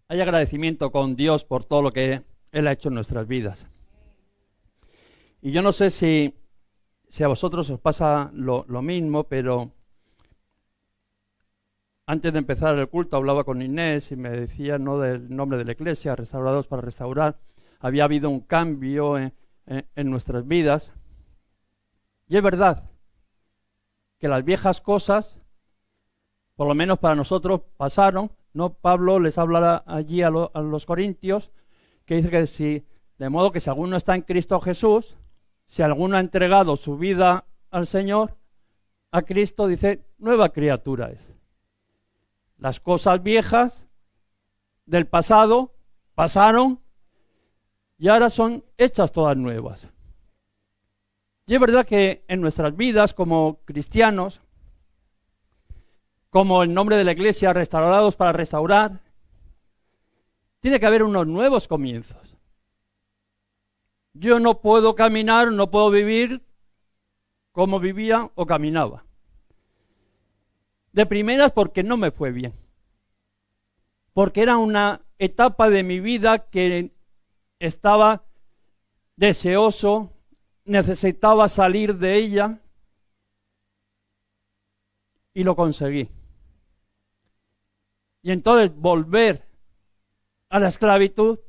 hay agradecimiento con Dios por todo lo que Él ha hecho en nuestras vidas. Y yo no sé si a vosotros os pasa lo mismo, pero antes de empezar el culto hablaba con Inés y me decía, ¿no?, del nombre de la iglesia, Restaurados para Restaurar. Había habido un cambio en nuestras vidas. Y es verdad que las viejas cosas, por lo menos para nosotros, pasaron, ¿no? Pablo les habla allí a los corintios, que dice que de modo que si alguno está en Cristo Jesús, si alguno ha entregado su vida al Señor, a Cristo, dice, nueva criatura es. Las cosas viejas del pasado pasaron y ahora son hechas todas nuevas. Y es verdad que en nuestras vidas como cristianos, como el nombre de la iglesia, Restaurados para Restaurar, tiene que haber unos nuevos comienzos. Yo no puedo caminar, no puedo vivir como vivía o caminaba. De primeras porque no me fue bien. Porque era una etapa de mi vida que estaba deseoso, necesitaba salir de ella y lo conseguí. Y entonces volver a la esclavitud,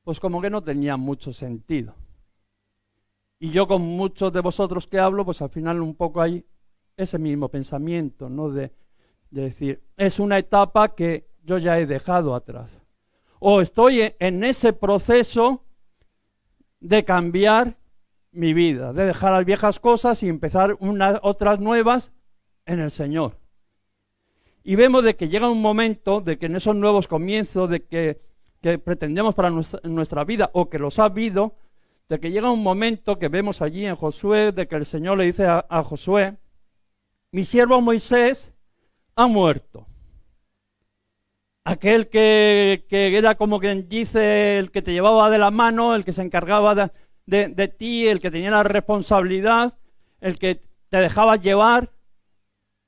pues como que no tenía mucho sentido. Y yo con muchos de vosotros que hablo, pues al final un poco hay ese mismo pensamiento, ¿no? De decir, es una etapa que yo ya he dejado atrás. O estoy en ese proceso de cambiar mi vida, de dejar las viejas cosas y empezar otras nuevas en el Señor. Y vemos de que llega un momento de que en esos nuevos comienzos de que pretendemos para nuestra vida o que los ha habido, de que llega un momento que vemos allí en Josué, de que el Señor le dice a Josué, mi siervo Moisés ha muerto. Aquel que era como quien dice el que te llevaba de la mano, el que se encargaba de ti, el que tenía la responsabilidad, el que te dejaba llevar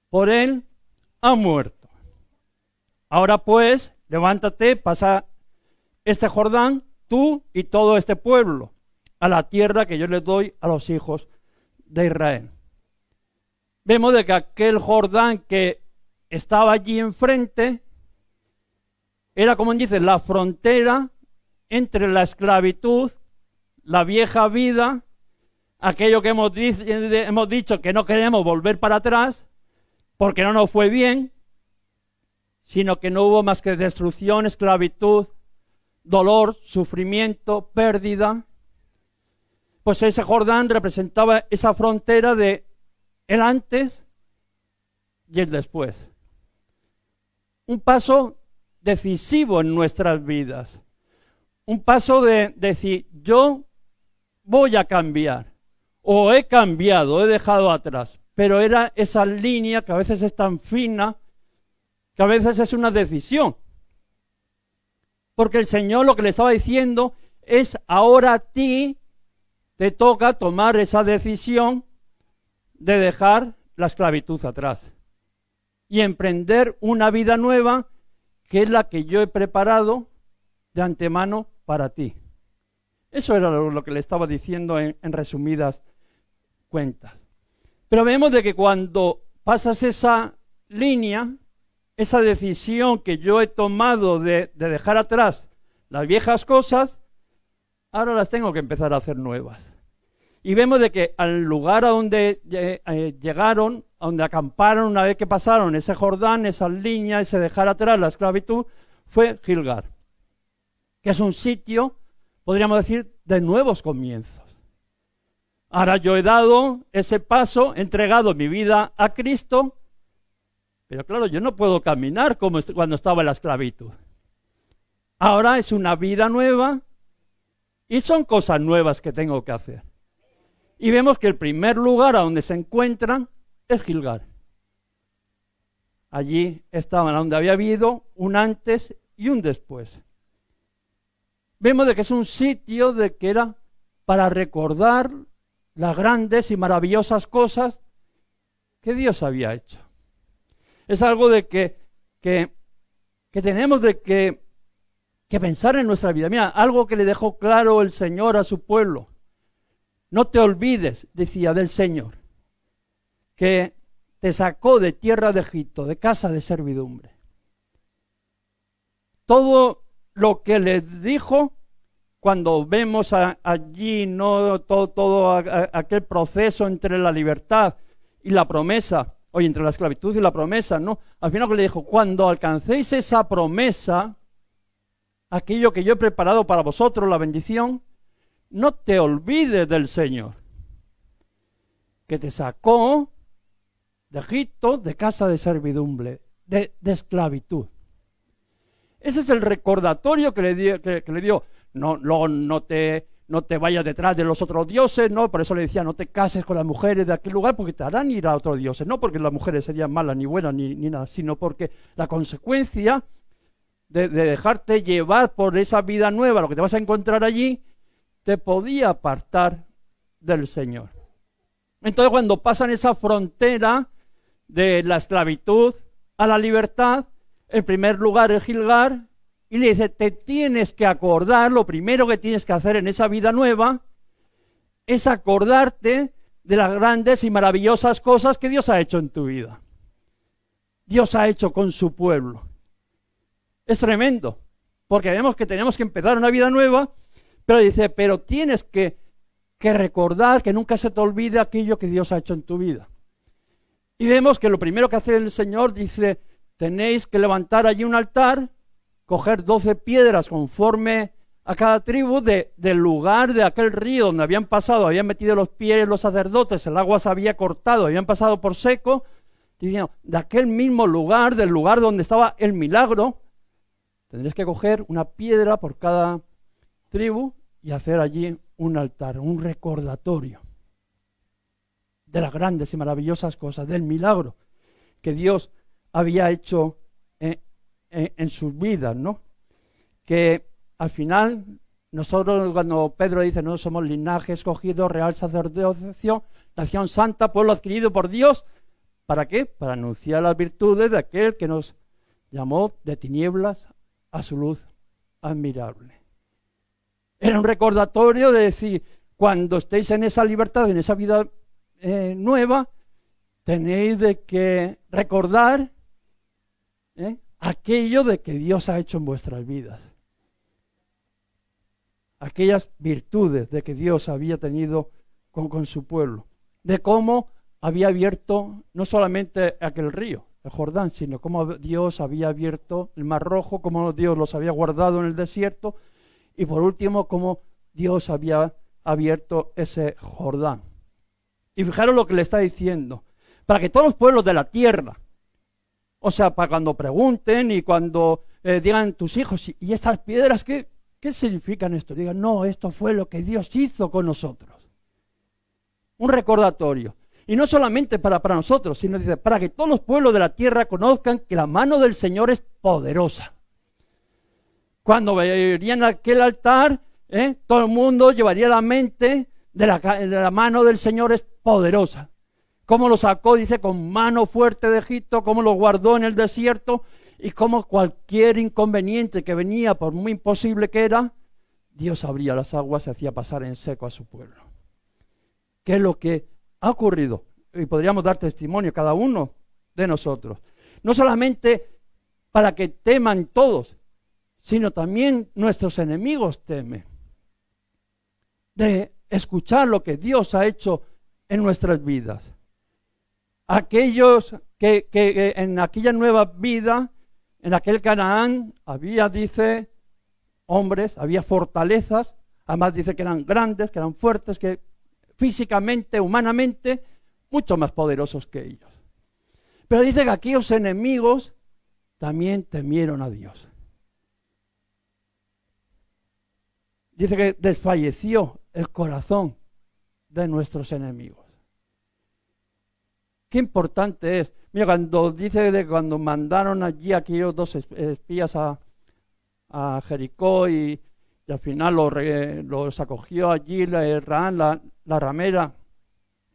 por él, ha muerto. Ahora pues, levántate, pasa este Jordán, tú y todo este pueblo, a la tierra que yo les doy a los hijos de Israel. Vemos de que aquel Jordán que estaba allí enfrente era, como dice, la frontera entre la esclavitud, la vieja vida, aquello que hemos dicho que no queremos volver para atrás, porque no nos fue bien, sino que no hubo más que destrucción, esclavitud, dolor, sufrimiento, pérdida. Pues ese Jordán representaba esa frontera de el antes y el después. Un paso decisivo en nuestras vidas. Un paso de decir, yo voy a cambiar. O he cambiado, he dejado atrás. Pero era esa línea que a veces es tan fina, que a veces es una decisión. Porque el Señor lo que le estaba diciendo es, ahora a ti te toca tomar esa decisión de dejar la esclavitud atrás y emprender una vida nueva que es la que yo he preparado de antemano para ti. Eso era lo que le estaba diciendo en resumidas cuentas. Pero vemos de que cuando pasas esa línea, esa decisión que yo he tomado de dejar atrás las viejas cosas, ahora las tengo que empezar a hacer nuevas. Y vemos de que al lugar a donde llegaron, a donde acamparon una vez que pasaron ese Jordán, esa línea, ese dejar atrás la esclavitud, fue Gilgal, que es un sitio, podríamos decir, de nuevos comienzos. Ahora yo he dado ese paso, he entregado mi vida a Cristo, pero claro, yo no puedo caminar como cuando estaba en la esclavitud. Ahora es una vida nueva y son cosas nuevas que tengo que hacer. Y vemos que el primer lugar a donde se encuentran es Gilgal. Allí estaban donde había habido un antes y un después. Vemos de que es un sitio de que era para recordar las grandes y maravillosas cosas que Dios había hecho. Es algo de que tenemos de que que pensar en nuestra vida. Mira, algo que le dejó claro el Señor a su pueblo. No te olvides, decía, del Señor, que te sacó de tierra de Egipto, de casa de servidumbre. Todo lo que les dijo, cuando vemos allí no todo aquel proceso entre la libertad y la promesa, o entre la esclavitud y la promesa, ¿no? Al final que le dijo, cuando alcancéis esa promesa, aquello que yo he preparado para vosotros, la bendición, no te olvides del Señor, que te sacó de Egipto, de casa de servidumbre, de esclavitud. Ese es el recordatorio que le dio. No te vayas detrás de los otros dioses, no, por eso le decía, no te cases con las mujeres de aquel lugar porque te harán ir a otros dioses, no porque las mujeres serían malas, ni buenas, ni nada, sino porque la consecuencia de dejarte llevar por esa vida nueva, lo que te vas a encontrar allí, te podía apartar del Señor. Entonces cuando pasan esa frontera de la esclavitud a la libertad, en primer lugar el Gilgal, y le dice, te tienes que acordar, lo primero que tienes que hacer en esa vida nueva, es acordarte de las grandes y maravillosas cosas que Dios ha hecho en tu vida. Dios ha hecho con su pueblo. Es tremendo, porque vemos que tenemos que empezar una vida nueva, pero dice, pero tienes que recordar que nunca se te olvide aquello que Dios ha hecho en tu vida. Y vemos que lo primero que hace el Señor, dice, tenéis que levantar allí un altar, coger 12 piedras conforme a cada tribu del lugar de aquel río donde habían pasado, habían metido los pies los sacerdotes, el agua se había cortado, habían pasado por seco, diciendo, de aquel mismo lugar, del lugar donde estaba el milagro, tendréis que coger una piedra por cada tribu y hacer allí un altar, un recordatorio de las grandes y maravillosas cosas, del milagro que Dios había hecho en sus vidas, ¿no? Que al final, nosotros cuando Pedro dice, no somos linaje escogido, real sacerdocio, nación santa, pueblo adquirido por Dios, ¿para qué? Para anunciar las virtudes de aquel que nos llamó de tinieblas a su luz admirable. Era un recordatorio de decir, cuando estéis en esa libertad, en esa vida nueva, tenéis de que recordar aquello de que Dios ha hecho en vuestras vidas. Aquellas virtudes de que Dios había tenido con su pueblo. De cómo había abierto no solamente aquel río, el Jordán, sino cómo Dios había abierto el Mar Rojo, cómo Dios los había guardado en el desierto y por último cómo Dios había abierto ese Jordán. Y fijaros lo que le está diciendo, para que todos los pueblos de la tierra, o sea, para cuando pregunten y cuando digan tus hijos, ¿y estas piedras qué significan esto? Digan, no, esto fue lo que Dios hizo con nosotros. Un recordatorio. Y no solamente para nosotros, sino dice, para que todos los pueblos de la tierra conozcan que la mano del Señor es poderosa. Cuando verían aquel altar, todo el mundo llevaría la mente de la mano del Señor es poderosa. Cómo lo sacó, dice, con mano fuerte de Egipto, cómo lo guardó en el desierto y cómo cualquier inconveniente que venía, por muy imposible que era, Dios abría las aguas y hacía pasar en seco a su pueblo. ¿Qué es lo que ha ocurrido? Y podríamos dar testimonio cada uno de nosotros. No solamente para que teman todos, sino también nuestros enemigos temen. De escuchar lo que Dios ha hecho en nuestras vidas. Aquellos que en aquella nueva vida, en aquel Canaán, había, dice, hombres, había fortalezas, además dice que eran grandes, que eran fuertes, que físicamente, humanamente, mucho más poderosos que ellos. Pero dice que aquellos enemigos también temieron a Dios. Dice que desfalleció el corazón de nuestros enemigos. Qué importante es. Mira, cuando dice de cuando mandaron allí aquellos dos espías a Jericó y al final los acogió allí la ramera,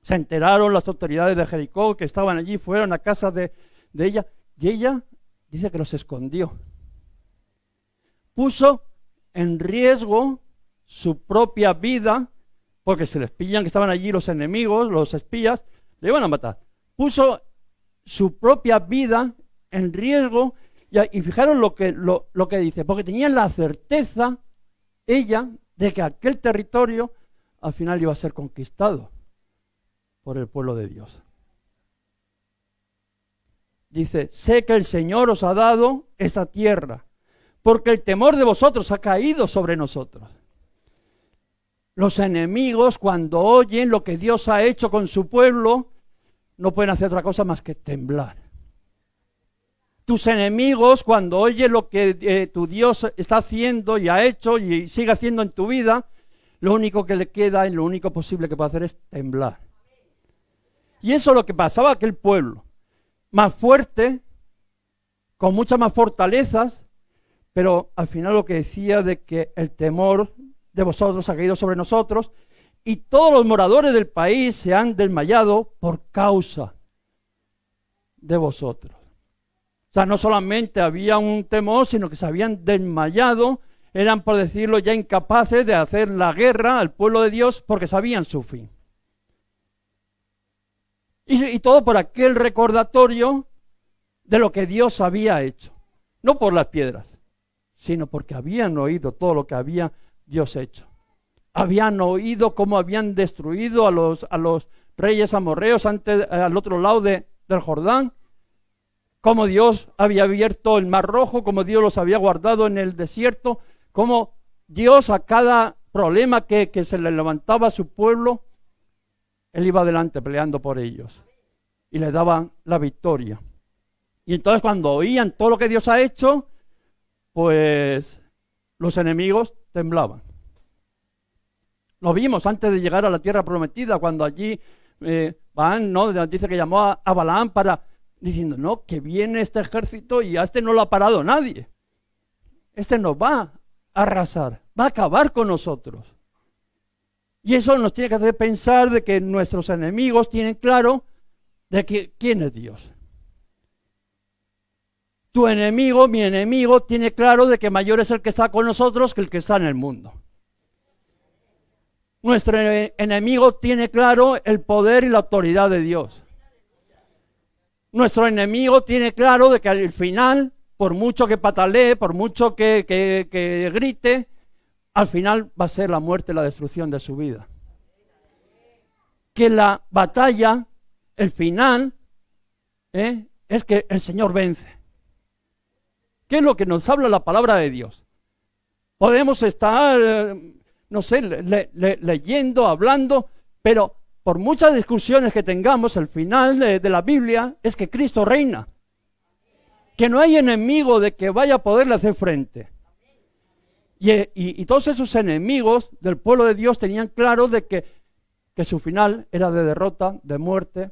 se enteraron las autoridades de Jericó que estaban allí, fueron a casa de ella y ella dice que los escondió. puso en riesgo su propia vida, porque se les pillan que estaban allí los enemigos, los espías, le iban a matar. Puso su propia vida en riesgo, y fijaros lo que dice, porque tenía la certeza, ella, de que aquel territorio al final iba a ser conquistado por el pueblo de Dios. Dice, sé que el Señor os ha dado esta tierra, porque el temor de vosotros ha caído sobre nosotros. Los enemigos, cuando oyen lo que Dios ha hecho con su pueblo, no pueden hacer otra cosa más que temblar. Tus enemigos, cuando oyen lo que tu Dios está haciendo y ha hecho y sigue haciendo en tu vida, lo único que le queda y lo único posible que puede hacer es temblar. Y eso es lo que pasaba a aquel pueblo. Más fuerte, con muchas más fortalezas, pero al final lo que decía de que el temor de vosotros ha caído sobre nosotros y todos los moradores del país se han desmayado por causa de vosotros. O sea, no solamente había un temor, sino que se habían desmayado, eran, por decirlo, ya incapaces de hacer la guerra al pueblo de Dios porque sabían su fin. Y todo por aquel recordatorio de lo que Dios había hecho. No por las piedras, sino porque habían oído todo lo que había Dios hecho. Habían oído cómo habían destruido a los reyes amorreos al otro lado del Jordán, cómo Dios había abierto el Mar Rojo, cómo Dios los había guardado en el desierto, cómo Dios a cada problema que se le levantaba a su pueblo, Él iba adelante peleando por ellos y les daban la victoria. Y entonces cuando oían todo lo que Dios ha hecho, pues los enemigos temblaban. Lo vimos antes de llegar a la tierra prometida, cuando allí van, ¿no? Dice que llamó a Balaam diciendo, no, que viene este ejército y a este no lo ha parado nadie. Este nos va a arrasar, va a acabar con nosotros. Y eso nos tiene que hacer pensar de que nuestros enemigos tienen claro de que quién es Dios. Tu enemigo, mi enemigo, tiene claro de que mayor es el que está con nosotros que el que está en el mundo. Nuestro enemigo tiene claro el poder y la autoridad de Dios. Nuestro enemigo tiene claro de que al final, por mucho que patalee, por mucho que grite, al final va a ser la muerte y la destrucción de su vida. Que la batalla, el final, es que el Señor vence. ¿Qué es lo que nos habla la palabra de Dios? Podemos estar, no sé, leyendo, hablando, pero por muchas discusiones que tengamos, el final de la Biblia es que Cristo reina. Que no hay enemigo de que vaya a poderle hacer frente. Y todos esos enemigos del pueblo de Dios tenían claro de que su final era de derrota, de muerte,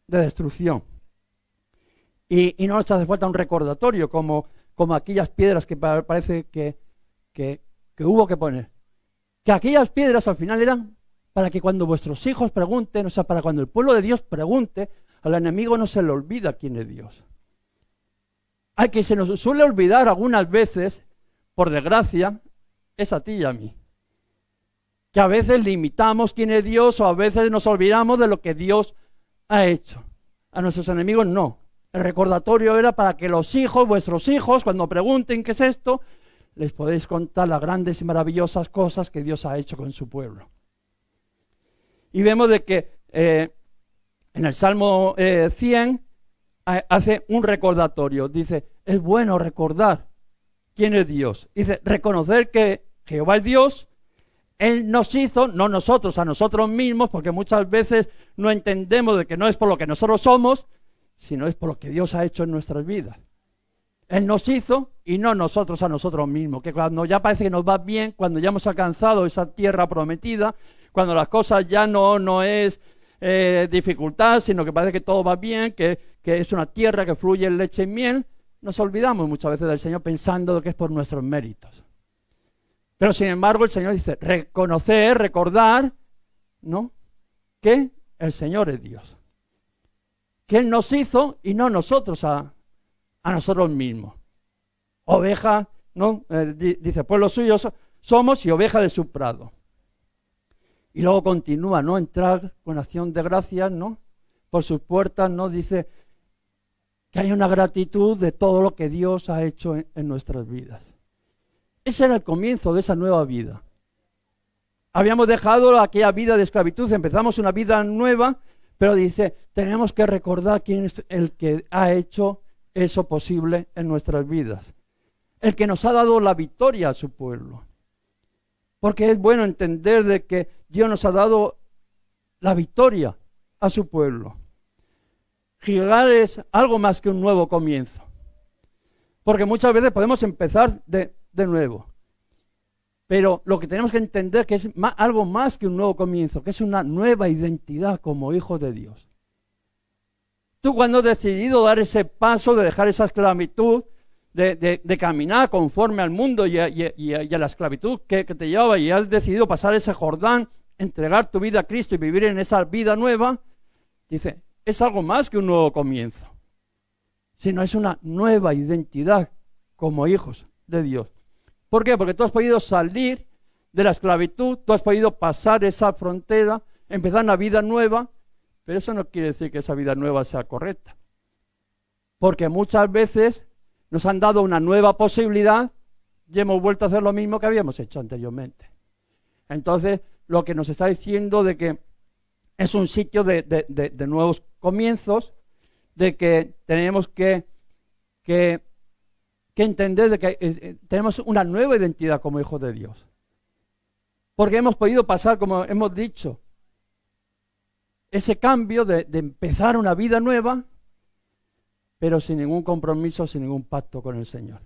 de destrucción. Y no nos hace falta un recordatorio como aquellas piedras que parece que hubo que poner. Que aquellas piedras al final eran para que cuando vuestros hijos pregunten, o sea, para cuando el pueblo de Dios pregunte, al enemigo no se le olvida quién es Dios. Al que se nos suele olvidar algunas veces, por desgracia, es a ti y a mí. Que a veces limitamos quién es Dios o a veces nos olvidamos de lo que Dios ha hecho. A nuestros enemigos no. El recordatorio era para que los hijos, vuestros hijos, cuando pregunten qué es esto, les podéis contar las grandes y maravillosas cosas que Dios ha hecho con su pueblo. Y vemos de que en el Salmo 100 hace un recordatorio. Dice, es bueno recordar quién es Dios. Dice, reconocer que Jehová es Dios. Él nos hizo, no nosotros, a nosotros mismos, porque muchas veces no entendemos de que no es por lo que nosotros somos, sino es por lo que Dios ha hecho en nuestras vidas. Él nos hizo y no nosotros a nosotros mismos, que cuando ya parece que nos va bien, cuando ya hemos alcanzado esa tierra prometida, cuando las cosas ya no es dificultad, sino que parece que todo va bien, que es una tierra que fluye leche y miel, nos olvidamos muchas veces del Señor pensando que es por nuestros méritos. Pero sin embargo el Señor dice, reconocer, recordar, ¿no?, que el Señor es Dios. Que Él nos hizo y no nosotros a nosotros mismos. Ovejas ¿no? Dice, pues los suyos somos y oveja de su prado. Y luego continúa, ¿no? Entrar con acción de gracias, ¿no? Por sus puertas, ¿no? Dice que hay una gratitud de todo lo que Dios ha hecho en nuestras vidas. Ese era el comienzo de esa nueva vida. Habíamos dejado aquella vida de esclavitud, empezamos una vida nueva, pero dice, tenemos que recordar quién es el que ha hecho eso posible en nuestras vidas. El que nos ha dado la victoria a su pueblo. Porque es bueno entender de que Dios nos ha dado la victoria a su pueblo. Gilgal es algo más que un nuevo comienzo. Porque muchas veces podemos empezar de nuevo. Pero lo que tenemos que entender que es algo más que un nuevo comienzo, que es una nueva identidad como hijos de Dios. Tú cuando has decidido dar ese paso de dejar esa esclavitud, de caminar conforme al mundo y a la esclavitud que te llevaba y has decidido pasar ese Jordán, entregar tu vida a Cristo y vivir en esa vida nueva, dice, es algo más que un nuevo comienzo, sino es una nueva identidad como hijos de Dios. ¿Por qué? Porque tú has podido salir de la esclavitud, tú has podido pasar esa frontera, empezar una vida nueva, pero eso no quiere decir que esa vida nueva sea correcta. Porque muchas veces nos han dado una nueva posibilidad y hemos vuelto a hacer lo mismo que habíamos hecho anteriormente. Entonces, lo que nos está diciendo de que es un sitio de nuevos comienzos, de que tenemos que entender de que tenemos una nueva identidad como hijos de Dios. Porque hemos podido pasar, como hemos dicho, ese cambio de empezar una vida nueva, pero sin ningún compromiso, sin ningún pacto con el Señor.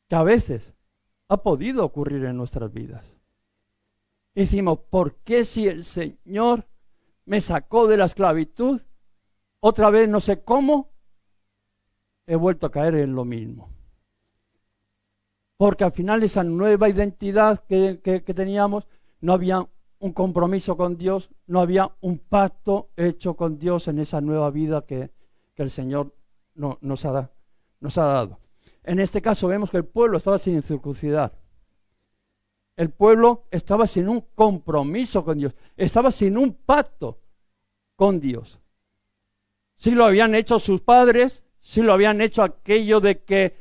Que a veces ha podido ocurrir en nuestras vidas. Y decimos, ¿por qué si el Señor me sacó de la esclavitud, otra vez no sé cómo, he vuelto a caer en lo mismo? Porque al final esa nueva identidad que teníamos, no había un compromiso con Dios, no había un pacto hecho con Dios en esa nueva vida que el Señor nos ha dado. En este caso vemos que el pueblo estaba sin circuncidar. El pueblo estaba sin un compromiso con Dios, estaba sin un pacto con Dios. Sí lo habían hecho sus padres, sí lo habían hecho aquello de que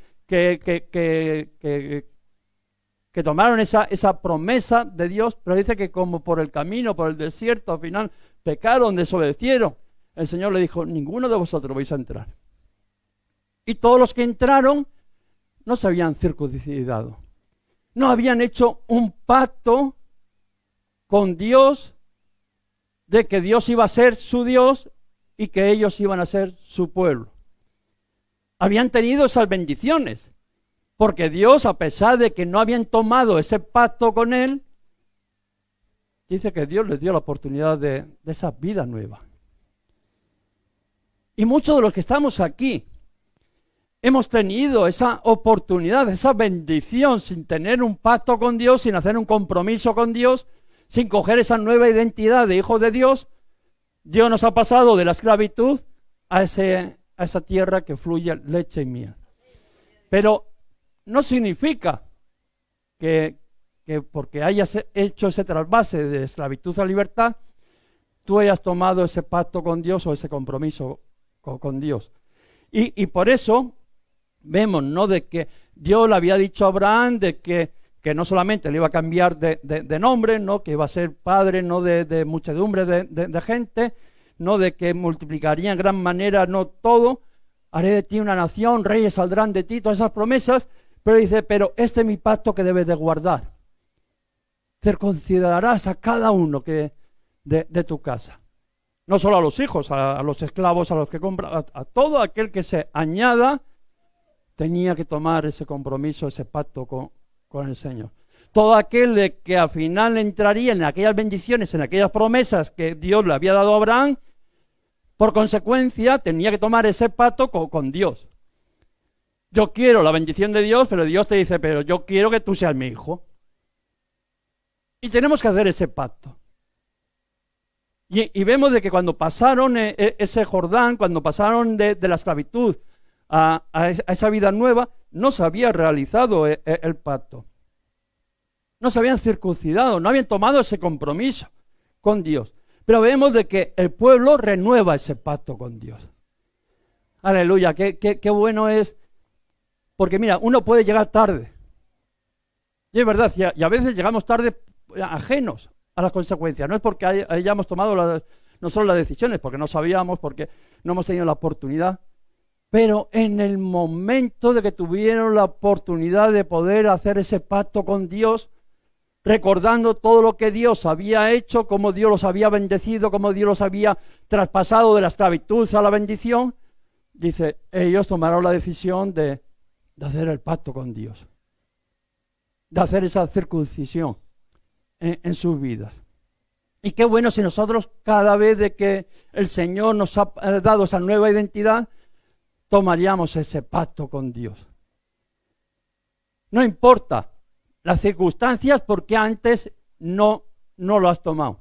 tomaron esa promesa de Dios, pero dice que como por el camino, por el desierto, al final pecaron, desobedecieron. El Señor le dijo, ninguno de vosotros vais a entrar. Y todos los que entraron no se habían circuncidado. No habían hecho un pacto con Dios de que Dios iba a ser su Dios y que ellos iban a ser su pueblo. Habían tenido esas bendiciones, porque Dios, a pesar de que no habían tomado ese pacto con Él, dice que Dios les dio la oportunidad de esa vida nueva. Y muchos de los que estamos aquí hemos tenido esa oportunidad, esa bendición, sin tener un pacto con Dios, sin hacer un compromiso con Dios, sin coger esa nueva identidad de hijos de Dios. Dios nos ha pasado de la esclavitud a esa tierra que fluye leche y miel. Pero no significa que porque hayas hecho ese trasvase de esclavitud a libertad, tú hayas tomado ese pacto con Dios o ese compromiso con Dios. Y por eso vemos, ¿no?, de que Dios le había dicho a Abraham de que no solamente le iba a cambiar de nombre, ¿no?, que iba a ser padre, no de muchedumbre de gente, no de que multiplicaría en gran manera, no todo, haré de ti una nación, reyes saldrán de ti, todas esas promesas, pero dice, pero este es mi pacto que debes de guardar. Circuncidarás a cada uno de tu casa. No solo a los hijos, a los esclavos, a los que compran, a todo aquel que se añada, tenía que tomar ese compromiso, ese pacto con el Señor. Todo aquel de que al final entraría en aquellas bendiciones, en aquellas promesas que Dios le había dado a Abraham, por consecuencia tenía que tomar ese pacto con Dios. Yo quiero la bendición de Dios, pero Dios te dice, pero yo quiero que tú seas mi hijo. Y tenemos que hacer ese pacto. Y vemos de que cuando pasaron ese Jordán, cuando pasaron de la esclavitud a esa vida nueva, no se había realizado el pacto. No se habían circuncidado, no habían tomado ese compromiso con Dios. Pero vemos de que el pueblo renueva ese pacto con Dios. Aleluya, qué bueno es. Porque mira, uno puede llegar tarde. Y es verdad, y a veces llegamos tarde ajenos a las consecuencias. No es porque hayamos tomado nosotros las decisiones, porque no sabíamos, porque no hemos tenido la oportunidad. Pero en el momento de que tuvieron la oportunidad de poder hacer ese pacto con Dios, recordando todo lo que Dios había hecho, cómo Dios los había bendecido, cómo Dios los había traspasado de la esclavitud a la bendición, dice, ellos tomaron la decisión de hacer el pacto con Dios, de hacer esa circuncisión en sus vidas. Y qué bueno si nosotros cada vez de que el Señor nos ha dado esa nueva identidad, tomaríamos ese pacto con Dios. No importa las circunstancias porque antes no lo has tomado.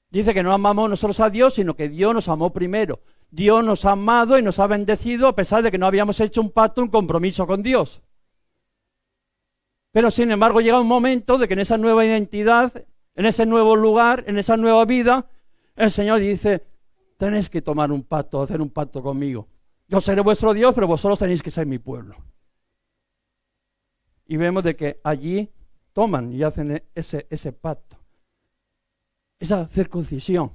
Dice que no amamos nosotros a Dios, sino que Dios nos amó primero. Dios nos ha amado y nos ha bendecido a pesar de que no habíamos hecho un pacto, un compromiso con Dios. Pero sin embargo llega un momento de que en esa nueva identidad, en ese nuevo lugar, en esa nueva vida, el Señor dice, tenéis que tomar un pacto, hacer un pacto conmigo. Yo seré vuestro Dios, pero vosotros tenéis que ser mi pueblo. Y vemos de que allí toman y hacen ese pacto, esa circuncisión.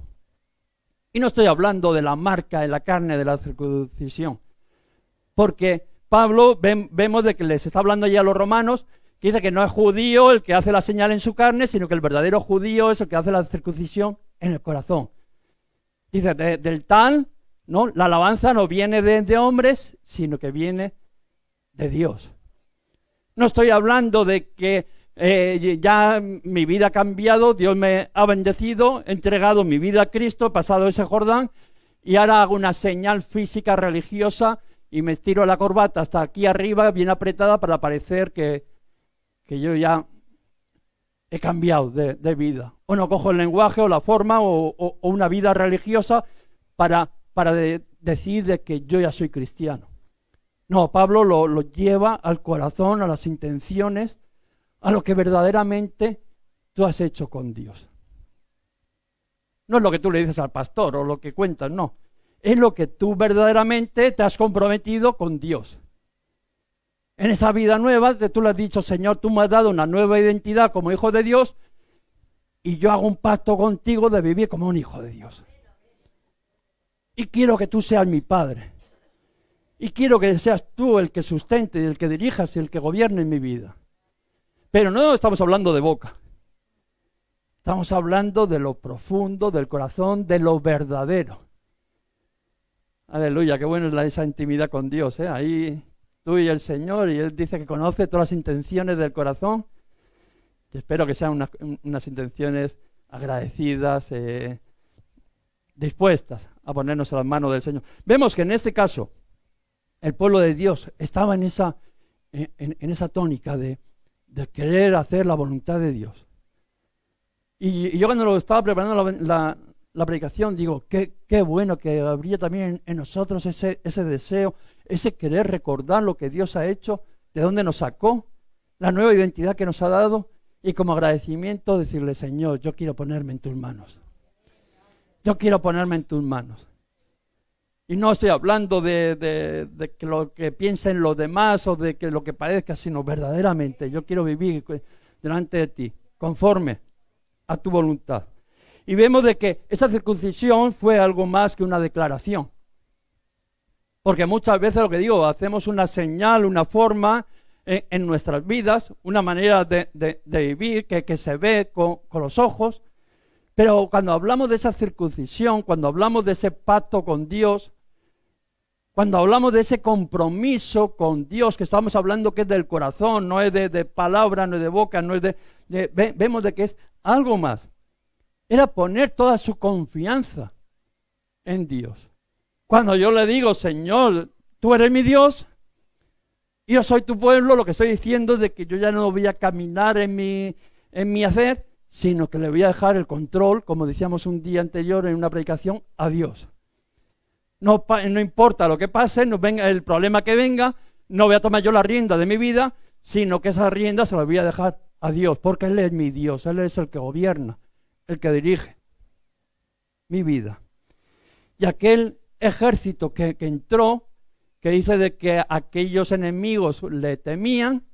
Y no estoy hablando de la marca en la carne de la circuncisión, porque Pablo vemos de que les está hablando ya a los romanos, que dice que no es judío el que hace la señal en su carne, sino que el verdadero judío es el que hace la circuncisión en el corazón. Dice, del tal, ¿no? La alabanza no viene de hombres, sino que viene de Dios. No estoy hablando de que ya mi vida ha cambiado, Dios me ha bendecido, he entregado mi vida a Cristo, he pasado ese Jordán y ahora hago una señal física religiosa y me estiro la corbata hasta aquí arriba, bien apretada, para parecer que yo ya he cambiado de vida. O no cojo el lenguaje o la forma o una vida religiosa para decir de que yo ya soy cristiano. No, Pablo lo lleva al corazón, a las intenciones, a lo que verdaderamente tú has hecho con Dios. No es lo que tú le dices al pastor o lo que cuentas, no. Es lo que tú verdaderamente te has comprometido con Dios. En esa vida nueva, tú le has dicho, Señor, tú me has dado una nueva identidad como hijo de Dios y yo hago un pacto contigo de vivir como un hijo de Dios. Y quiero que tú seas mi Padre. Y quiero que seas tú el que sustente, el que dirijas y el que gobierne en mi vida. Pero no estamos hablando de boca. Estamos hablando de lo profundo, del corazón, de lo verdadero. Aleluya, qué bueno es esa intimidad con Dios, ¿eh? Ahí tú y el Señor, y Él dice que conoce todas las intenciones del corazón. Y espero que sean unas intenciones agradecidas, dispuestas a ponernos a las manos del Señor. Vemos que en este caso el pueblo de Dios estaba en esa tónica de querer hacer la voluntad de Dios. Y yo cuando lo estaba preparando la predicación, digo, qué bueno que habría también en nosotros ese deseo, ese querer recordar lo que Dios ha hecho, de dónde nos sacó, la nueva identidad que nos ha dado, y como agradecimiento decirle, Señor, yo quiero ponerme en tus manos. Yo quiero ponerme en tus manos. Y no estoy hablando de que lo que piensen los demás o de que lo que parezca, sino verdaderamente yo quiero vivir delante de ti, conforme a tu voluntad. Y vemos de que esa circuncisión fue algo más que una declaración. Porque muchas veces lo que digo, hacemos una señal, una forma en nuestras vidas, una manera de vivir que se ve con los ojos. Pero cuando hablamos de esa circuncisión, cuando hablamos de ese pacto con Dios, cuando hablamos de ese compromiso con Dios, que estamos hablando que es del corazón, no es de palabra, no es de boca, no es vemos de que es algo más. Era poner toda su confianza en Dios. Cuando yo le digo, Señor, tú eres mi Dios, y yo soy tu pueblo, lo que estoy diciendo es de que yo ya no voy a caminar en mi hacer, sino que le voy a dejar el control, como decíamos un día anterior en una predicación, a Dios. No, no importa lo que pase, no venga el problema que venga, no voy a tomar yo la rienda de mi vida, sino que esa rienda se la voy a dejar a Dios, porque Él es mi Dios, Él es el que gobierna, el que dirige mi vida. Y aquel ejército que entró, que dice de que aquellos enemigos le temían,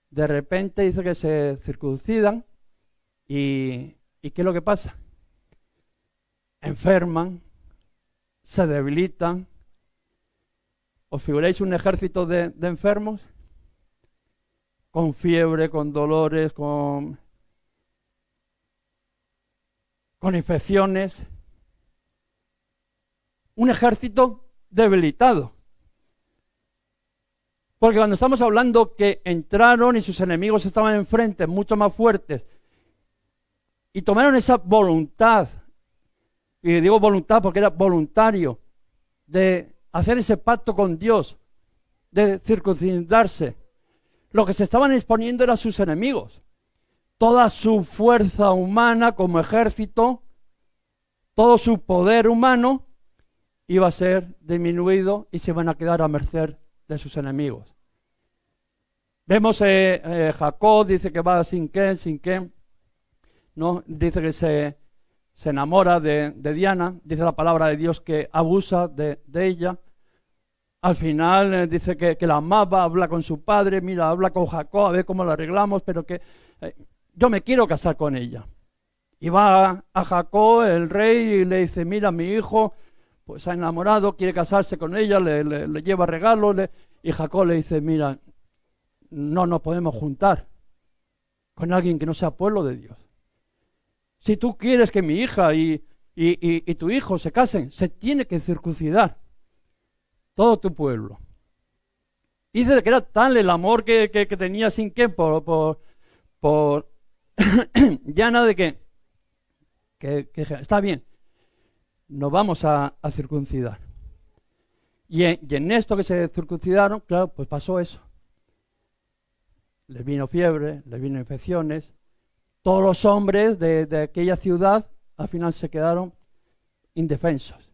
de repente dice que se circuncidan y ¿qué es lo que pasa? Enferman, se debilitan. ¿Os figuráis un ejército de enfermos? Con fiebre, con dolores, con infecciones. Un ejército debilitado. Porque cuando estamos hablando que entraron y sus enemigos estaban enfrente, mucho más fuertes, y tomaron esa voluntad, y digo voluntad porque era voluntario, de hacer ese pacto con Dios, de circuncidarse, lo que se estaban exponiendo eran sus enemigos. Toda su fuerza humana como ejército, todo su poder humano, iba a ser disminuido y se van a quedar a merced de sus enemigos. Vemos Jacob, dice que va sin qué, ¿no? Dice que se enamora de Diana, dice la palabra de Dios que abusa de ella. Al final dice que la amaba, habla con su padre, mira, habla con Jacob, a ver cómo lo arreglamos, pero que yo me quiero casar con ella. Y va a Jacob, el rey, y le dice, mira, mi hijo pues se ha enamorado, quiere casarse con ella, le lleva regalos, y Jacob le dice, mira, no nos podemos juntar con alguien que no sea pueblo de Dios. Si tú quieres que mi hija y tu hijo se casen, se tiene que circuncidar todo tu pueblo. Dice que era tal el amor que tenía Sinquén por Diana de que está bien, nos vamos a circuncidar. Y en esto que se circuncidaron, claro, pues pasó eso. Les vino fiebre, les vino infecciones. Todos los hombres de aquella ciudad al final se quedaron indefensos.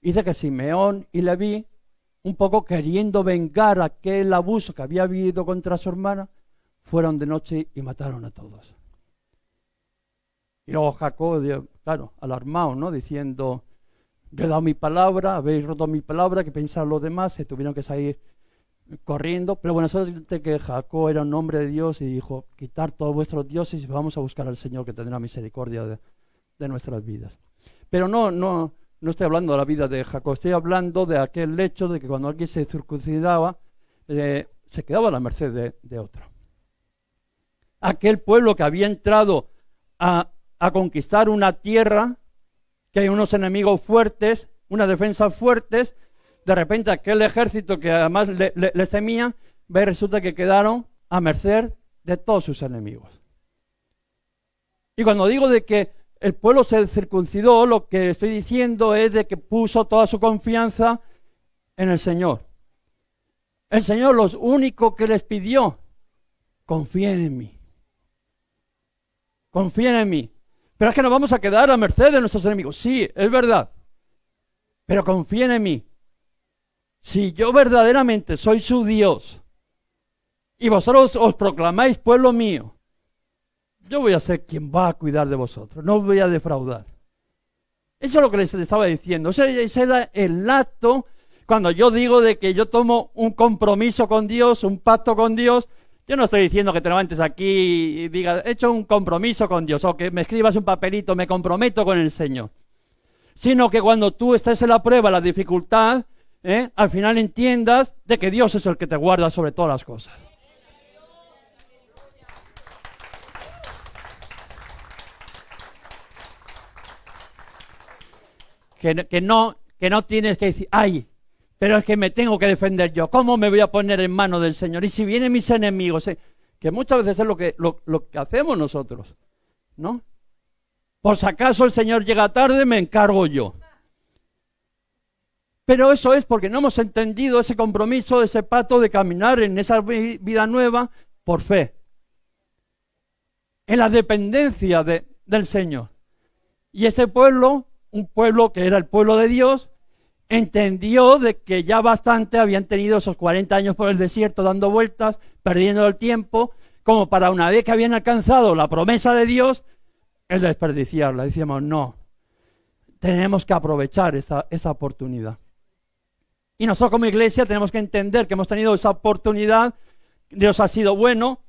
Dice que Simeón y Leví, un poco queriendo vengar aquel abuso que había habido contra su hermana, fueron de noche y mataron a todos. Y luego Jacob, claro, alarmado, ¿no? Diciendo, yo he dado mi palabra, habéis roto mi palabra, ¿qué pensaron los demás? Se tuvieron que salir corriendo. Pero bueno, solamente que Jacob era un hombre de Dios y dijo, quitar todos vuestros dioses y vamos a buscar al Señor que tendrá misericordia de nuestras vidas. Pero no estoy hablando de la vida de Jacob, estoy hablando de aquel hecho de que cuando alguien se circuncidaba, se quedaba a la merced de otro. Aquel pueblo que había entrado a conquistar una tierra, que hay unos enemigos fuertes, unas defensas fuertes, de repente aquel ejército que además les temían, resulta que quedaron a merced de todos sus enemigos. Y cuando digo de que el pueblo se circuncidó, lo que estoy diciendo es de que puso toda su confianza en el Señor. El Señor lo único que les pidió, confíen en mí. Confíen en mí. Pero es que nos vamos a quedar a merced de nuestros enemigos. Sí, es verdad. Pero confíen en mí. Si yo verdaderamente soy su Dios y vosotros os proclamáis pueblo mío, yo voy a ser quien va a cuidar de vosotros, no os voy a defraudar. Eso es lo que les estaba diciendo. Ese era el acto cuando yo digo de que yo tomo un compromiso con Dios, un pacto con Dios. Yo no estoy diciendo que te levantes aquí y digas, he hecho un compromiso con Dios, o que me escribas un papelito, me comprometo con el Señor. Sino que cuando tú estés en la prueba, la dificultad, al final entiendas de que Dios es el que te guarda sobre todas las cosas. Que no tienes que decir, ay, pero es que me tengo que defender yo. ¿Cómo me voy a poner en manos del Señor? Y si vienen mis enemigos, que muchas veces es lo que hacemos nosotros, ¿no? Por si acaso el Señor llega tarde, me encargo yo. Pero eso es porque no hemos entendido ese compromiso, ese pacto de caminar en esa vida nueva por fe. En la dependencia del Señor. Y este pueblo, un pueblo que era el pueblo de Dios, entendió de que ya bastante habían tenido esos 40 años por el desierto dando vueltas, perdiendo el tiempo, como para una vez que habían alcanzado la promesa de Dios, el desperdiciarla. Decíamos, no, tenemos que aprovechar esta oportunidad. Y nosotros como iglesia tenemos que entender que hemos tenido esa oportunidad. Dios ha sido bueno,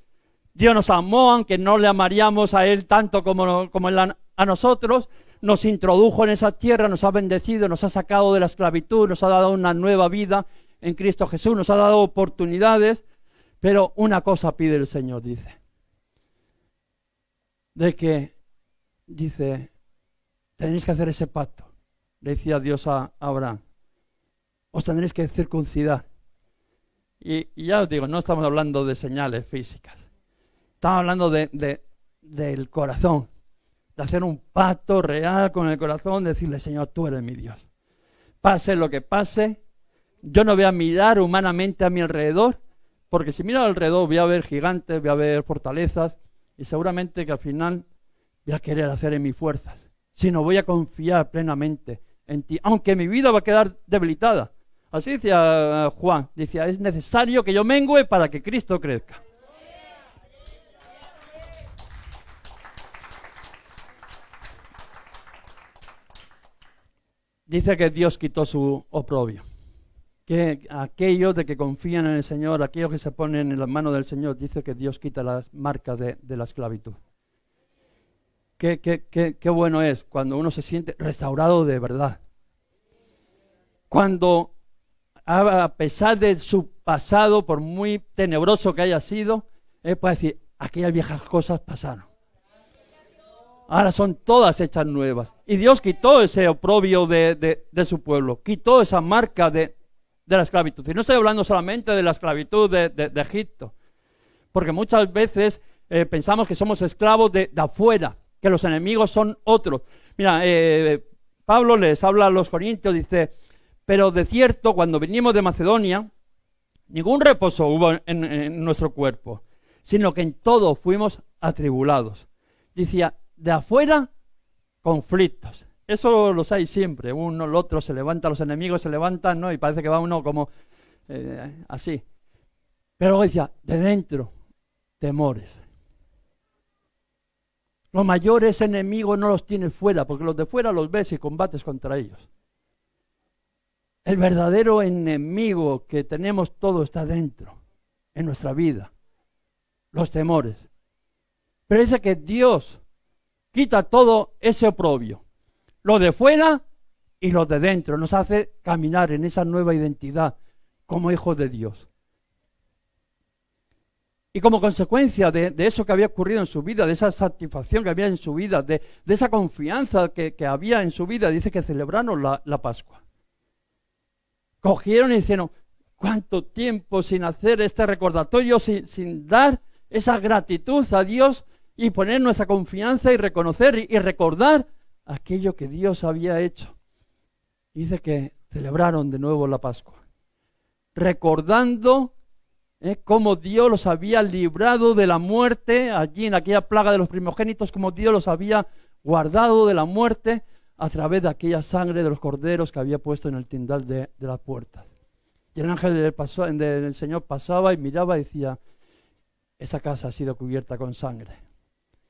Dios nos amó, aunque no le amaríamos a Él tanto como Él a nosotros. Nos introdujo en esa tierra, nos ha bendecido, nos ha sacado de la esclavitud, nos ha dado una nueva vida en Cristo Jesús, nos ha dado oportunidades, pero una cosa pide el Señor, dice, tenéis que hacer ese pacto, le decía Dios a Abraham, os tendréis que circuncidar. Y ya os digo, no estamos hablando de señales físicas, estamos hablando del corazón, de hacer un pacto real con el corazón, decirle, Señor, tú eres mi Dios. Pase lo que pase, yo no voy a mirar humanamente a mi alrededor, porque si miro alrededor voy a ver gigantes, voy a ver fortalezas, y seguramente que al final voy a querer hacer en mis fuerzas, sino voy a confiar plenamente en ti, aunque mi vida va a quedar debilitada. Así decía Juan, decía, es necesario que yo mengüe para que Cristo crezca. Dice que Dios quitó su oprobio, que aquellos de que confían en el Señor, aquellos que se ponen en las manos del Señor, dice que Dios quita las marcas de la esclavitud. Qué bueno es cuando uno se siente restaurado de verdad. Cuando, a pesar de su pasado, por muy tenebroso que haya sido, puede decir, aquellas viejas cosas pasaron. Ahora son todas hechas nuevas. Y Dios quitó ese oprobio de su pueblo, quitó esa marca de la esclavitud. Y no estoy hablando solamente de la esclavitud de Egipto, porque muchas veces pensamos que somos esclavos de afuera, que los enemigos son otros. Mira, Pablo les habla a los corintios, dice, pero de cierto, cuando vinimos de Macedonia, ningún reposo hubo en nuestro cuerpo, sino que en todo fuimos atribulados. Decía, de afuera, conflictos. Eso los hay siempre. Uno, el otro se levanta, los enemigos se levantan, ¿no? Y parece que va uno como así. Pero luego decía, de dentro, temores. Los mayores enemigos no los tienes fuera, porque los de fuera los ves y combates contra ellos. El verdadero enemigo que tenemos todo está dentro, en nuestra vida. Los temores. Pero dice que Dios quita todo ese oprobio, lo de fuera y lo de dentro, nos hace caminar en esa nueva identidad como hijos de Dios. Y como consecuencia de eso que había ocurrido en su vida, de esa satisfacción que había en su vida, de esa confianza que había en su vida, dice que celebraron la Pascua. Cogieron y dijeron, ¿cuánto tiempo sin hacer este recordatorio, sin dar esa gratitud a Dios? Y poner nuestra confianza y reconocer y recordar aquello que Dios había hecho. Dice que celebraron de nuevo la Pascua, recordando cómo Dios los había librado de la muerte, allí en aquella plaga de los primogénitos, cómo Dios los había guardado de la muerte a través de aquella sangre de los corderos que había puesto en el tindal de las puertas. Y el ángel del Señor pasaba y miraba y decía, esta casa ha sido cubierta con sangre.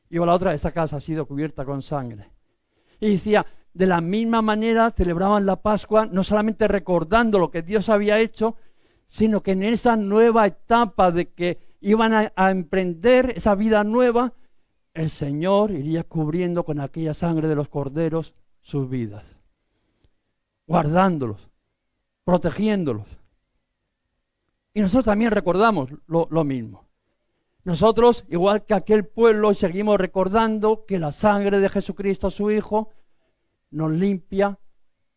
Y la otra, esta casa ha sido cubierta con sangre. Y decía, de la misma manera celebraban la Pascua, no solamente recordando lo que Dios había hecho, sino que en esa nueva etapa de que iban a emprender esa vida nueva, el Señor iría cubriendo con aquella sangre de los corderos sus vidas, guardándolos, protegiéndolos. Y nosotros también recordamos lo mismo. Nosotros, igual que aquel pueblo, seguimos recordando que la sangre de Jesucristo, su Hijo, nos limpia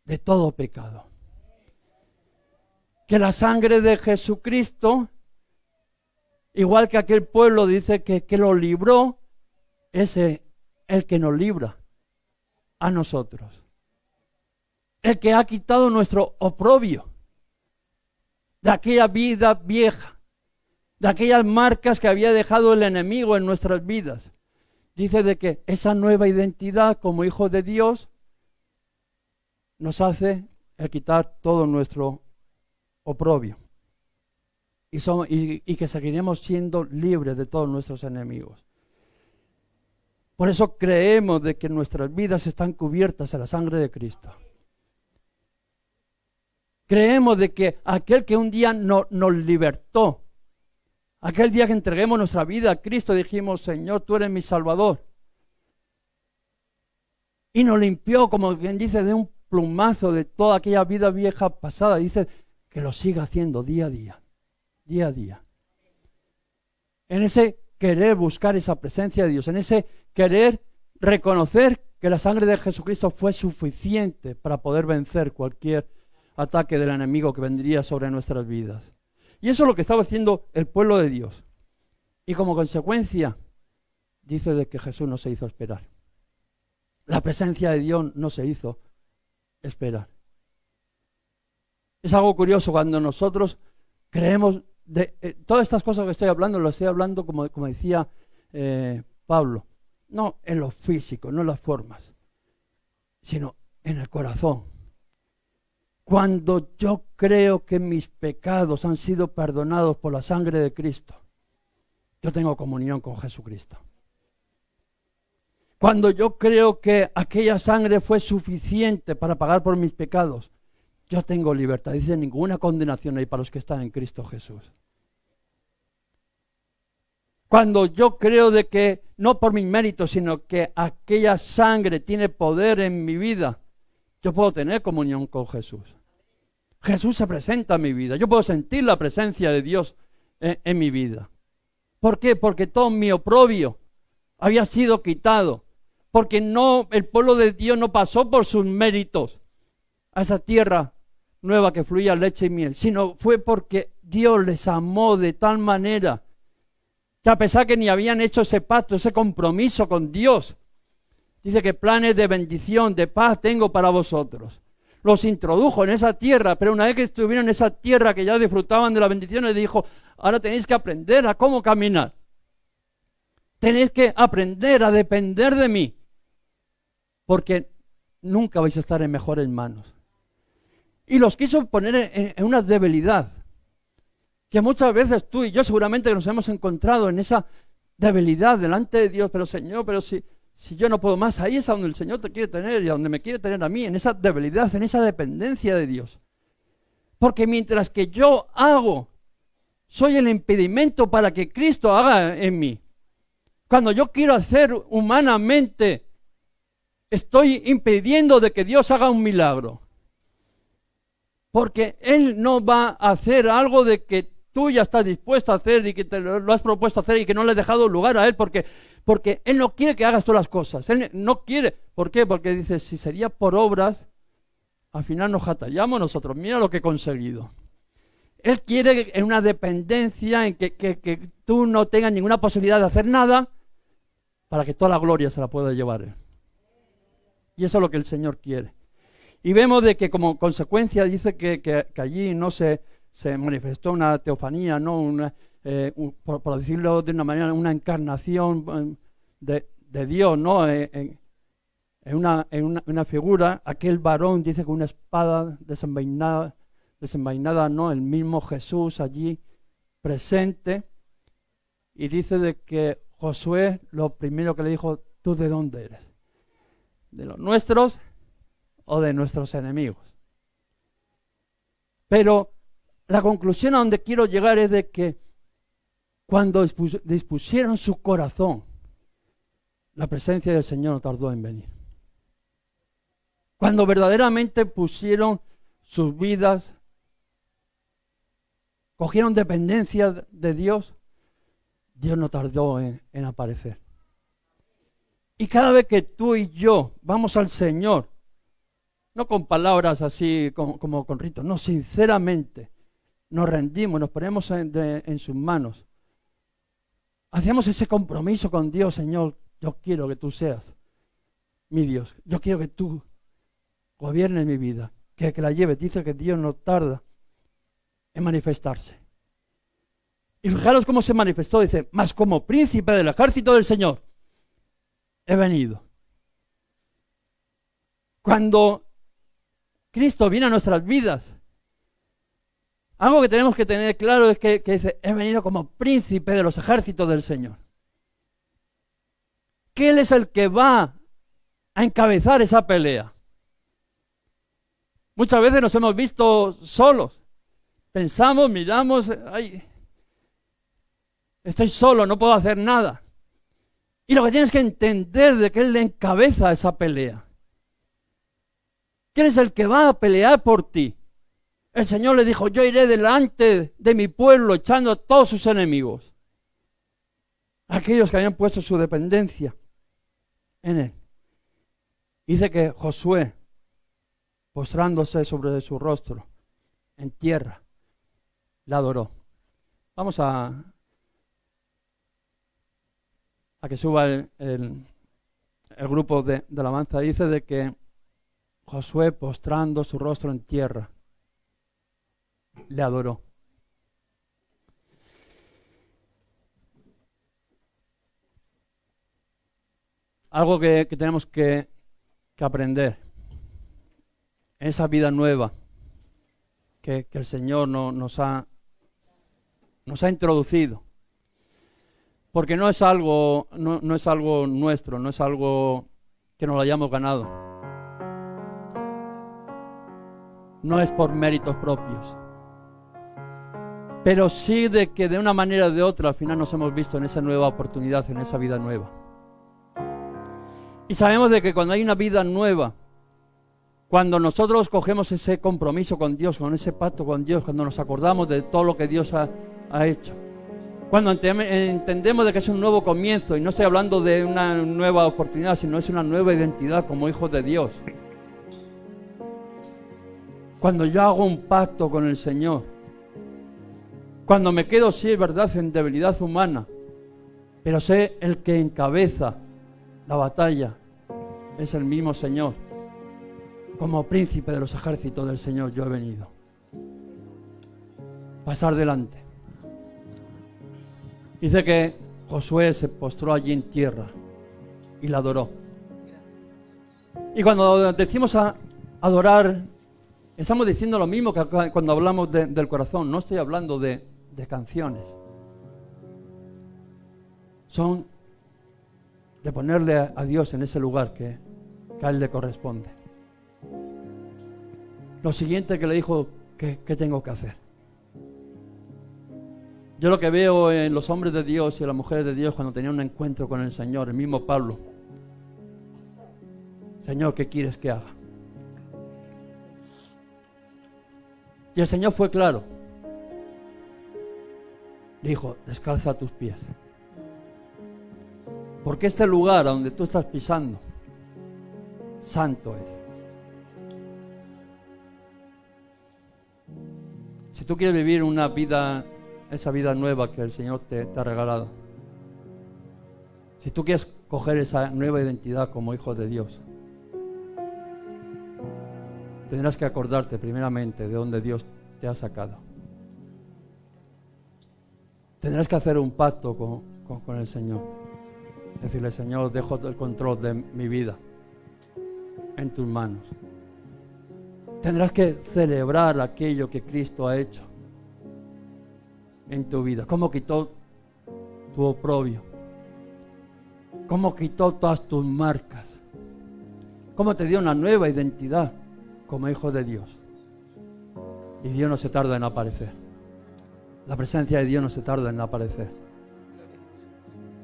de todo pecado. Que la sangre de Jesucristo, igual que aquel pueblo dice que lo libró, es el que nos libra a nosotros. El que ha quitado nuestro oprobio de aquella vida vieja, de aquellas marcas que había dejado el enemigo en nuestras vidas. Dice de que esa nueva identidad como hijos de Dios nos hace el quitar todo nuestro oprobio. Y que seguiremos siendo libres de todos nuestros enemigos. Por eso creemos de que nuestras vidas están cubiertas en la sangre de Cristo. Creemos de que aquel que un día nos libertó, aquel día que entreguemos nuestra vida a Cristo, dijimos, Señor, tú eres mi Salvador. Y nos limpió, como quien dice, de un plumazo de toda aquella vida vieja pasada. Dice que lo siga haciendo día a día. Día a día. En ese querer buscar esa presencia de Dios, en ese querer reconocer que la sangre de Jesucristo fue suficiente para poder vencer cualquier ataque del enemigo que vendría sobre nuestras vidas. Y eso es lo que estaba haciendo el pueblo de Dios. Y como consecuencia, dice de que Jesús no se hizo esperar. La presencia de Dios no se hizo esperar. Es algo curioso cuando nosotros creemos todas estas cosas que estoy hablando, lo estoy hablando como decía Pablo, no en lo físico, no en las formas, sino en el corazón. Cuando yo creo que mis pecados han sido perdonados por la sangre de Cristo, yo tengo comunión con Jesucristo. Cuando yo creo que aquella sangre fue suficiente para pagar por mis pecados, yo tengo libertad. Dice, ninguna condenación hay para los que están en Cristo Jesús. Cuando yo creo de que, no por mis méritos, sino que aquella sangre tiene poder en mi vida, yo puedo tener comunión con Jesús. Jesús se presenta en mi vida. Yo puedo sentir la presencia de Dios en mi vida. ¿Por qué? Porque todo mi oprobio había sido quitado. Porque el pueblo de Dios no pasó por sus méritos a esa tierra nueva que fluía leche y miel, sino fue porque Dios les amó de tal manera que a pesar que ni habían hecho ese pacto, ese compromiso con Dios, dice que planes de bendición, de paz tengo para vosotros. Los introdujo en esa tierra, pero una vez que estuvieron en esa tierra que ya disfrutaban de las bendiciones, dijo, ahora tenéis que aprender a cómo caminar. Tenéis que aprender a depender de mí, porque nunca vais a estar en mejores manos. Y los quiso poner en una debilidad, que muchas veces tú y yo seguramente nos hemos encontrado en esa debilidad delante de Dios, pero Señor, pero si yo no puedo más, ahí es a donde el Señor te quiere tener y a donde me quiere tener a mí, en esa debilidad, en esa dependencia de Dios. Porque mientras que yo soy el impedimento para que Cristo haga en mí. Cuando yo quiero hacer humanamente, estoy impidiendo de que Dios haga un milagro. Porque Él no va a hacer algo de que tú ya estás dispuesto a hacer y que te lo has propuesto hacer y que no le has dejado lugar a Él, porque Él no quiere que hagas todas las cosas. Él no quiere. ¿Por qué? Porque dice, si sería por obras, al final nos jactamos nosotros. Mira lo que he conseguido. Él quiere en una dependencia en que tú no tengas ninguna posibilidad de hacer nada para que toda la gloria se la pueda llevar Él. Y eso es lo que el Señor quiere. Y vemos de que como consecuencia dice que allí no se manifestó una teofanía, ¿no? Por decirlo de una manera, una encarnación de Dios, ¿no? En una figura, aquel varón dice con una espada desenvainada, ¿no? El mismo Jesús allí presente. Y dice de que Josué lo primero que le dijo, ¿tú de dónde eres? ¿De los nuestros o de nuestros enemigos? Pero la conclusión a donde quiero llegar es de que cuando dispusieron su corazón, la presencia del Señor no tardó en venir. Cuando verdaderamente pusieron sus vidas, cogieron dependencia de Dios, Dios no tardó en aparecer. Y cada vez que tú y yo vamos al Señor, no con palabras así como con ritos, no, sinceramente, nos rendimos, nos ponemos en sus manos. Hacemos ese compromiso con Dios, Señor, yo quiero que tú seas mi Dios. Yo quiero que tú gobiernes mi vida, que la lleves. Dice que Dios no tarda en manifestarse. Y fijaros cómo se manifestó, dice, mas como príncipe del ejército del Señor he venido. Cuando Cristo viene a nuestras vidas. Algo que tenemos que tener claro es que dice, he venido como príncipe de los ejércitos del Señor. Que Él es el que va a encabezar esa pelea. Muchas veces nos hemos visto solos. Pensamos, miramos, ay, estoy solo, no puedo hacer nada. Y lo que tienes que entender de que Él encabeza esa pelea. Que Él es el que va a pelear por ti. El Señor le dijo, yo iré delante de mi pueblo echando a todos sus enemigos. Aquellos que habían puesto su dependencia en Él. Dice que Josué, postrándose sobre su rostro, en tierra, le adoró. Vamos a que suba el grupo de alabanza. Dice de que Josué, postrando su rostro en tierra, le adoró. Algo que tenemos que aprender en esa vida nueva que el Señor nos ha introducido. Porque no es algo nuestro, no es algo que nos lo hayamos ganado. No es por méritos propios. Pero sí de que de una manera o de otra al final nos hemos visto en esa nueva oportunidad, en esa vida nueva. Y sabemos de que cuando hay una vida nueva, cuando nosotros cogemos ese compromiso con Dios, con ese pacto con Dios, cuando nos acordamos de todo lo que Dios ha hecho, cuando entendemos de que es un nuevo comienzo, y no estoy hablando de una nueva oportunidad, sino es una nueva identidad como hijos de Dios. Cuando yo hago un pacto con el Señor, cuando me quedo, sí es verdad, en debilidad humana, pero sé el que encabeza la batalla es el mismo Señor. Como príncipe de los ejércitos del Señor yo he venido. Pasar delante. Dice que Josué se postró allí en tierra y la adoró. Y cuando decimos adorar, estamos diciendo lo mismo que cuando hablamos del corazón. No estoy hablando de canciones. Son de ponerle a Dios en ese lugar que a Él le corresponde. Lo siguiente que le dijo, ¿qué tengo que hacer? Yo lo que veo en los hombres de Dios y en las mujeres de Dios cuando tenían un encuentro con el Señor, el mismo Pablo. Señor, ¿qué quieres que haga? Y el Señor fue claro. Dijo, descalza tus pies. Porque este lugar a donde tú estás pisando, santo es. Si tú quieres vivir una vida, esa vida nueva que el Señor te ha regalado, si tú quieres coger esa nueva identidad como hijo de Dios, tendrás que acordarte primeramente de dónde Dios te ha sacado. Tendrás que hacer un pacto con el Señor. Decirle, Señor, dejo el control de mi vida en tus manos. Tendrás que celebrar aquello que Cristo ha hecho en tu vida. Cómo quitó tu oprobio. Cómo quitó todas tus marcas. Cómo te dio una nueva identidad como hijo de Dios. Y Dios no se tarda en aparecer. La presencia de Dios no se tarda en aparecer.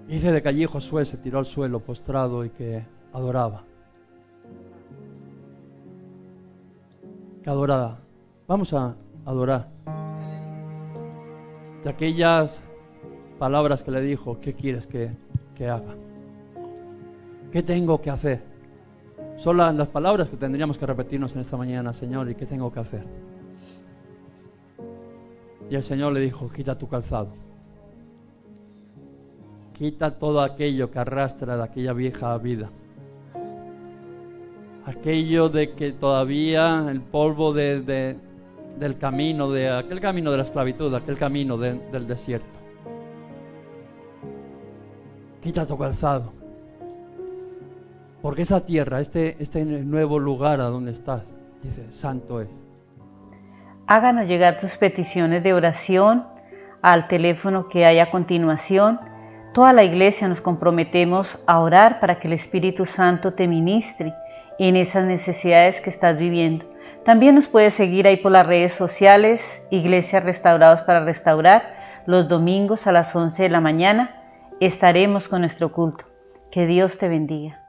Dice de que allí Josué se tiró al suelo postrado y que adoraba. Que adoraba. Vamos a adorar. De aquellas palabras que le dijo, ¿qué quieres que haga? ¿Qué tengo que hacer? Son las palabras que tendríamos que repetirnos en esta mañana, Señor, ¿y qué tengo que hacer? Y el Señor le dijo, quita tu calzado. Quita todo aquello que arrastra de aquella vieja vida. Aquello de que todavía el polvo del camino, de aquel camino de la esclavitud, aquel camino del desierto. Quita tu calzado. Porque esa tierra, este nuevo lugar a donde estás, Dice, santo es. Háganos llegar tus peticiones de oración al teléfono que hay a continuación. Toda la iglesia nos comprometemos a orar para que el Espíritu Santo te ministre en esas necesidades que estás viviendo. También nos puedes seguir ahí por las redes sociales, Iglesias Restaurados para Restaurar. Los domingos a las 11 de la mañana estaremos con nuestro culto. Que Dios te bendiga.